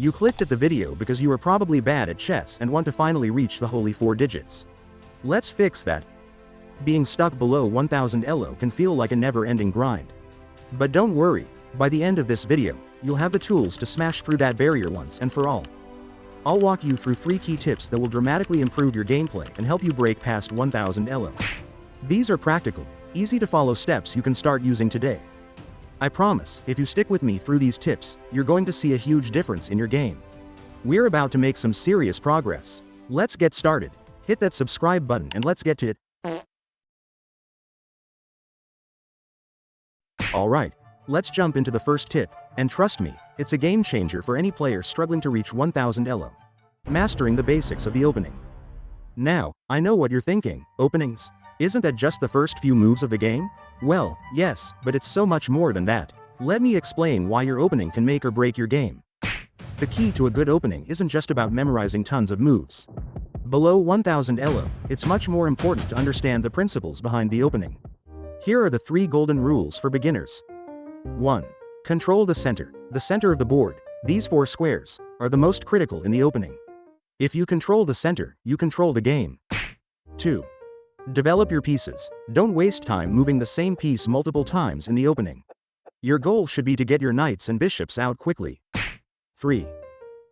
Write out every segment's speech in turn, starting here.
You clicked at the video because you are probably bad at chess and want to finally reach the holy 4 digits. Let's fix that. Being stuck below 1000 ELO can feel like a never-ending grind. But don't worry, by the end of this video, you'll have the tools to smash through that barrier once and for all. I'll walk you through 3 key tips that will dramatically improve your gameplay and help you break past 1000 ELO. These are practical, easy to follow steps you can start using today. I promise, if you stick with me through these tips, you're going to see a huge difference in your game. We're about to make some serious progress. Let's get started. Hit that subscribe button and let's get to it. Alright, let's jump into the first tip, and trust me, it's a game changer for any player struggling to reach 1000 ELO. Mastering the basics of the opening. Now, I know what you're thinking, openings? Isn't that just the first few moves of the game? Well, yes, but it's so much more than that. Let me explain why your opening can make or break your game. The key to a good opening isn't just about memorizing tons of moves. Below 1000 ELO, it's much more important to understand the principles behind the opening. Here are the 3 golden rules for beginners. 1. Control the center of the board. These 4 squares are the most critical in the opening. If you control the center, you control the game. 2. Develop your pieces. Don't waste time moving the same piece multiple times in the opening. Your goal should be to get your knights and bishops out quickly. 3.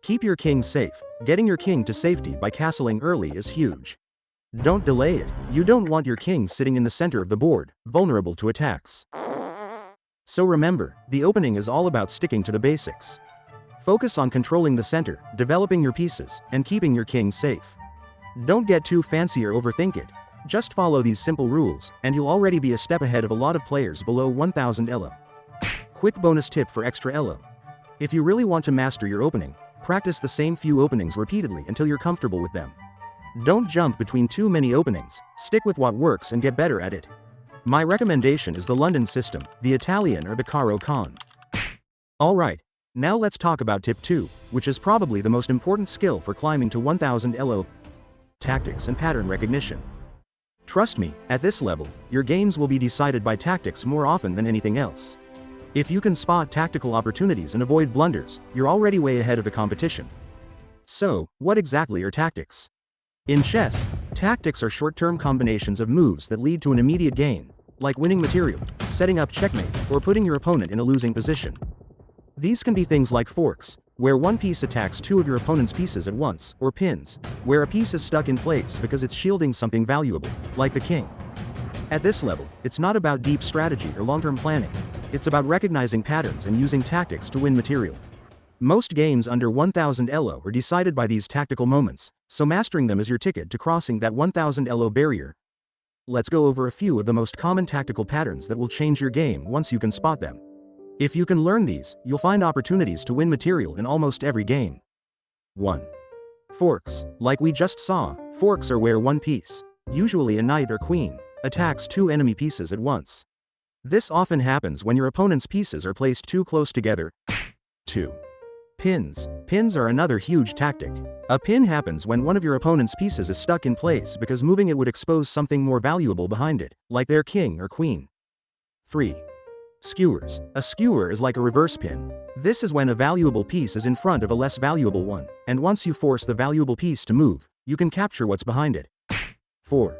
Keep your king safe. Getting your king to safety by castling early is huge. Don't delay it. You don't want your king sitting in the center of the board, vulnerable to attacks. So remember, the opening is all about sticking to the basics. Focus on controlling the center, developing your pieces, and keeping your king safe. Don't get too fancy or overthink it. Just follow these simple rules, and you'll already be a step ahead of a lot of players below 1000 ELO. Quick bonus tip for extra ELO. If you really want to master your opening, practice the same few openings repeatedly until you're comfortable with them. Don't jump between too many openings, stick with what works and get better at it. My recommendation is the London system, the Italian or the Caro Con. Alright, now let's talk about tip 2, which is probably the most important skill for climbing to 1000 ELO. Tactics and pattern recognition. Trust me, at this level, your games will be decided by tactics more often than anything else. If you can spot tactical opportunities and avoid blunders, you're already way ahead of the competition. So, what exactly are tactics? In chess, tactics are short-term combinations of moves that lead to an immediate gain, like winning material, setting up checkmate, or putting your opponent in a losing position. These can be things like forks, where one piece attacks 2 of your opponent's pieces at once, or pins, where a piece is stuck in place because it's shielding something valuable, like the king. At this level, it's not about deep strategy or long-term planning. It's about recognizing patterns and using tactics to win material. Most games under 1000 ELO are decided by these tactical moments, so mastering them is your ticket to crossing that 1000 ELO barrier. Let's go over a few of the most common tactical patterns that will change your game once you can spot them. If you can learn these, you'll find opportunities to win material in almost every game. 1. Forks. Like we just saw, forks are where one piece, usually a knight or queen, attacks 2 enemy pieces at once. This often happens when your opponent's pieces are placed too close together. 2. Pins. Pins are another huge tactic. A pin happens when one of your opponent's pieces is stuck in place because moving it would expose something more valuable behind it, like their king or queen. 3. Skewers. A skewer is like a reverse pin. This is when a valuable piece is in front of a less valuable one, and once you force the valuable piece to move, you can capture what's behind it. 4.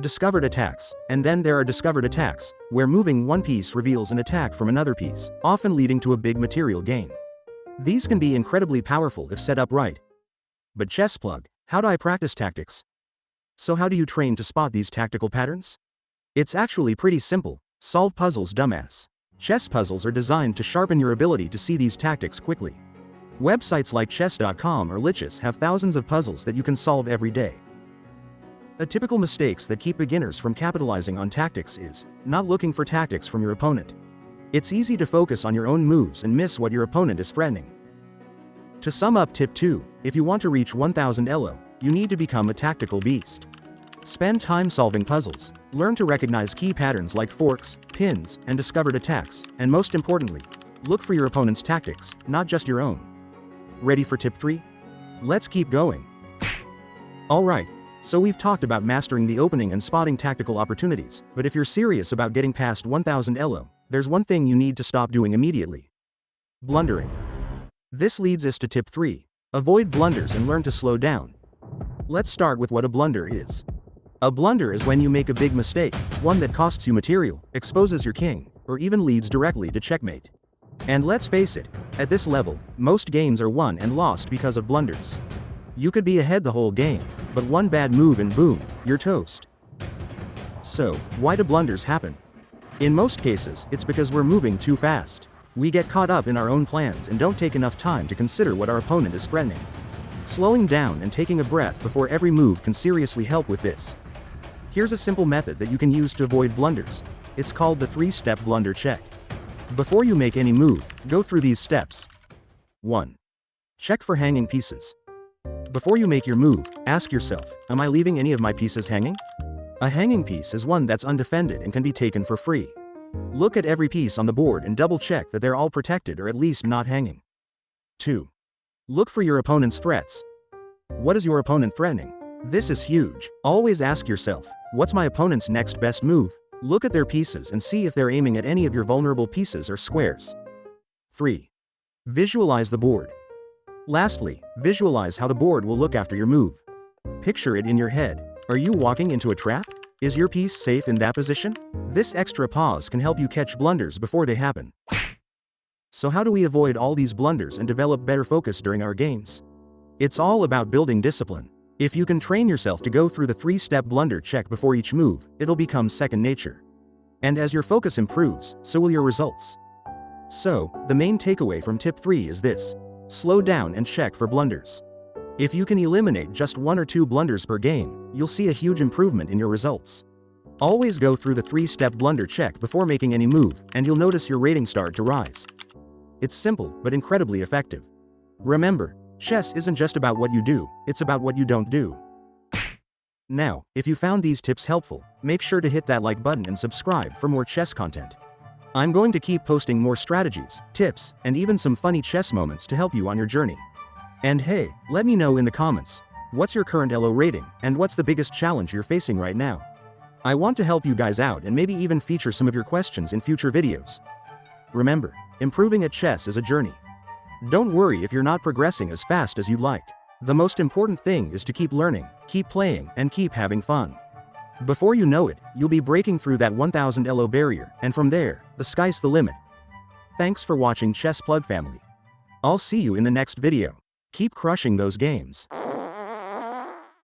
Discovered attacks. And then there are discovered attacks, where moving one piece reveals an attack from another piece, often leading to a big material gain. These can be incredibly powerful if set up right. But chess plug, how do I practice tactics? So how do you train to spot these tactical patterns? It's actually pretty simple. Solve puzzles, dumbass. Chess puzzles are designed to sharpen your ability to see these tactics quickly. Websites like chess.com or Lichess have thousands of puzzles that you can solve every day. A typical mistakes that keep beginners from capitalizing on tactics is not looking for tactics from your opponent. It's easy to focus on your own moves and miss what your opponent is threatening. To sum up tip 2, if you want to reach 1000 ELO, you need to become a tactical beast. Spend time solving puzzles, learn to recognize key patterns like forks, pins, and discovered attacks, and most importantly, look for your opponent's tactics, not just your own. Ready for tip 3? Let's keep going. Alright, so we've talked about mastering the opening and spotting tactical opportunities, but if you're serious about getting past 1000 ELO, there's one thing you need to stop doing immediately. Blundering. This leads us to tip 3. Avoid blunders and learn to slow down. Let's start with what a blunder is. A blunder is when you make a big mistake, one that costs you material, exposes your king, or even leads directly to checkmate. And let's face it, at this level, most games are won and lost because of blunders. You could be ahead the whole game, but one bad move and boom, you're toast. So, why do blunders happen? In most cases, it's because we're moving too fast. We get caught up in our own plans and don't take enough time to consider what our opponent is threatening. Slowing down and taking a breath before every move can seriously help with this. Here's a simple method that you can use to avoid blunders. It's called the 3-step blunder check. Before you make any move, go through these steps. 1. Check for hanging pieces. Before you make your move, ask yourself, am I leaving any of my pieces hanging? A hanging piece is one that's undefended and can be taken for free. Look at every piece on the board and double check that they're all protected or at least not hanging. 2. Look for your opponent's threats. What is your opponent threatening? This is huge. Always ask yourself, what's my opponent's next best move? Look at their pieces and see if they're aiming at any of your vulnerable pieces or squares. 3. Visualize the board. Lastly, visualize how the board will look after your move. Picture it in your head. Are you walking into a trap? Is your piece safe in that position? This extra pause can help you catch blunders before they happen. So how do we avoid all these blunders and develop better focus during our games? It's all about building discipline. If you can train yourself to go through the 3-step blunder check before each move, it'll become second nature. And as your focus improves, so will your results. So, the main takeaway from tip 3 is this: slow down and check for blunders. If you can eliminate just 1 or 2 blunders per game, you'll see a huge improvement in your results. Always go through the 3-step blunder check before making any move, and you'll notice your rating start to rise. It's simple, but incredibly effective. Remember, chess isn't just about what you do, it's about what you don't do. Now, if you found these tips helpful, make sure to hit that like button and subscribe for more chess content. I'm going to keep posting more strategies, tips, and even some funny chess moments to help you on your journey. And hey, let me know in the comments, what's your current ELO rating, and what's the biggest challenge you're facing right now? I want to help you guys out and maybe even feature some of your questions in future videos. Remember, improving at chess is a journey. Don't worry if you're not progressing as fast as you'd like. The most important thing is to keep learning, keep playing, and keep having fun. Before you know it, you'll be breaking through that 1000 ELO barrier, and from there, the sky's the limit. Thanks for watching Chess Plug family. I'll see you in the next video. Keep crushing those games.